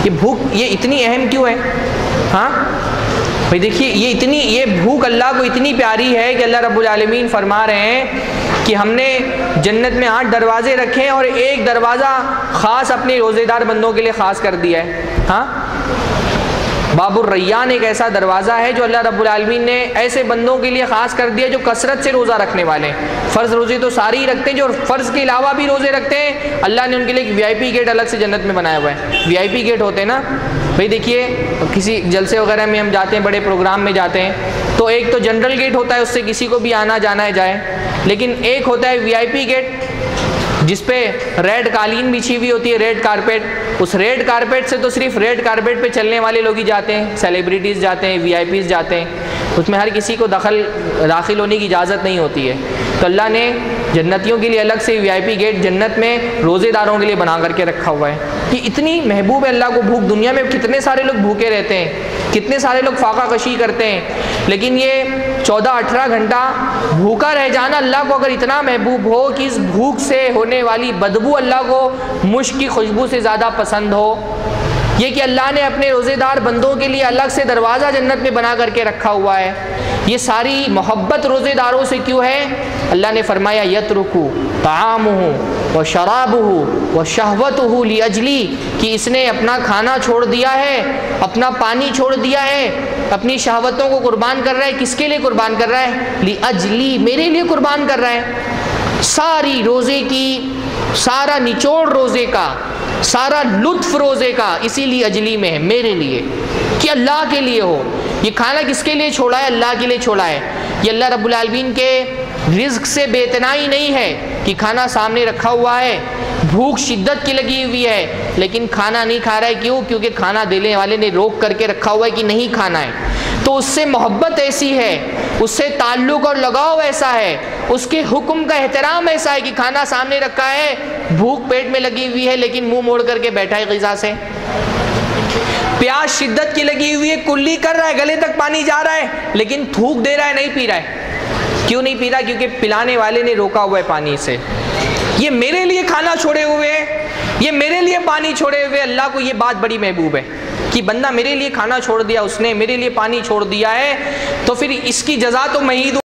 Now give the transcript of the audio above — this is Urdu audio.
یہ بھوک یہ اتنی اہم کیوں ہے؟ ہاں بھائی دیکھیے یہ بھوک اللہ کو اتنی پیاری ہے کہ اللہ رب العالمین فرما رہے ہیں کہ ہم نے جنت میں 8 دروازے رکھے اور ایک دروازہ خاص اپنے روزے دار بندوں کے لیے خاص کر دیا ہے. ہاں باب الریان ایک ایسا دروازہ ہے جو اللہ رب العالمین نے ایسے بندوں کے لیے خاص کر دیا جو کثرت سے روزہ رکھنے والے ہیں. فرض روزے تو سارے ہی رکھتے ہیں، جو فرض کے علاوہ بھی روزے رکھتے ہیں اللہ نے ان کے لیے ایک VIP گیٹ الگ سے جنت میں بنایا ہوا ہے. VIP گیٹ ہوتے ہیں نا بھائی، دیکھیے کسی جلسے وغیرہ میں ہم جاتے ہیں، بڑے پروگرام میں جاتے ہیں تو ایک تو جنرل گیٹ ہوتا ہے، اس سے کسی کو بھی آنا جانا ہے جائے، لیکن ایک ہوتا ہے VIP گیٹ جس پہ ریڈ قالین بچھی ہوئی ہوتی ہے، ریڈ کارپیٹ. اس ریڈ کارپیٹ سے تو صرف ریڈ کارپیٹ پہ چلنے والے لوگ ہی جاتے ہیں، سیلیبریٹیز جاتے ہیں، VIPs جاتے ہیں، اس میں ہر کسی کو داخل ہونے کی اجازت نہیں ہوتی ہے. تو اللہ نے جنتیوں کے لیے الگ سے VIP گیٹ جنت میں روزے داروں کے لیے بنا کر کے رکھا ہوا ہے. کہ اتنی محبوب ہے اللہ کو بھوک. دنیا میں کتنے سارے لوگ بھوکے رہتے ہیں، کتنے سارے لوگ فاقہ کشی کرتے ہیں، لیکن یہ 14-18 گھنٹہ بھوکا رہ جانا اللہ کو اگر اتنا محبوب ہو کہ اس بھوک سے ہونے والی بدبو اللہ کو مشک کی خوشبو سے زیادہ پسند ہو، یہ کہ اللہ نے اپنے روزے دار بندوں کے لیے الگ سے دروازہ جنت میں بنا کر کے رکھا ہوا ہے، یہ ساری محبت روزے داروں سے کیوں ہے؟ اللہ نے فرمایا یترکو طعامہ وشرابہ وشہوتہ لاجلی، کہ اس نے اپنا کھانا چھوڑ دیا ہے، اپنا پانی چھوڑ دیا ہے، اپنی شہوتوں کو قربان کر رہا ہے. کس کے لیے قربان کر رہا ہے؟ لاجلی، میرے لیے قربان کر رہا ہے. ساری روزے کی، سارا نچوڑ روزے کا، سارا لطف روزے کا اسی لیے اجلی میں ہے، میرے لیے، کہ اللہ کے لیے ہو. یہ کھانا کس کے لیے چھوڑا ہے؟ اللہ کے لیے چھوڑا ہے. یہ اللہ رب العالمین کے رزق سے بے اتنائی نہیں ہے کہ کھانا سامنے رکھا ہوا ہے، بھوک شدت کی لگی ہوئی ہے لیکن کھانا نہیں کھا رہا ہے. کیوں؟ کیونکہ کھانا دینے والے نے روک کر کے رکھا ہوا ہے کہ نہیں کھانا ہے. تو اس سے محبت ایسی ہے، اس سے تعلق اور لگاؤ ایسا ہے، اس کے حکم کا احترام ایسا ہے کہ کھانا سامنے رکھا ہے، بھوک پیٹ میں لگی ہوئی ہے لیکن منہ موڑ کر کے بیٹھا ہے غذا سے. پیاس شدت کی لگی ہوئی ہے، کلی کر رہا ہے، گلے تک پانی جا رہا ہے لیکن تھوک دے رہا ہے، نہیں پی رہا ہے. کیوں نہیں پی رہا؟ کیونکہ پلانے والے نے روکا ہوا ہے پانی سے. یہ میرے لیے کھانا چھوڑے ہوئے ہیں، یہ میرے لیے پانی چھوڑے ہوئے. اللہ کو یہ بات بڑی محبوب ہے کہ بندہ میرے لیے کھانا چھوڑ دیا، اس نے میرے لیے پانی چھوڑ دیا ہے، تو پھر اس کی جزا تو میں ہی دوں.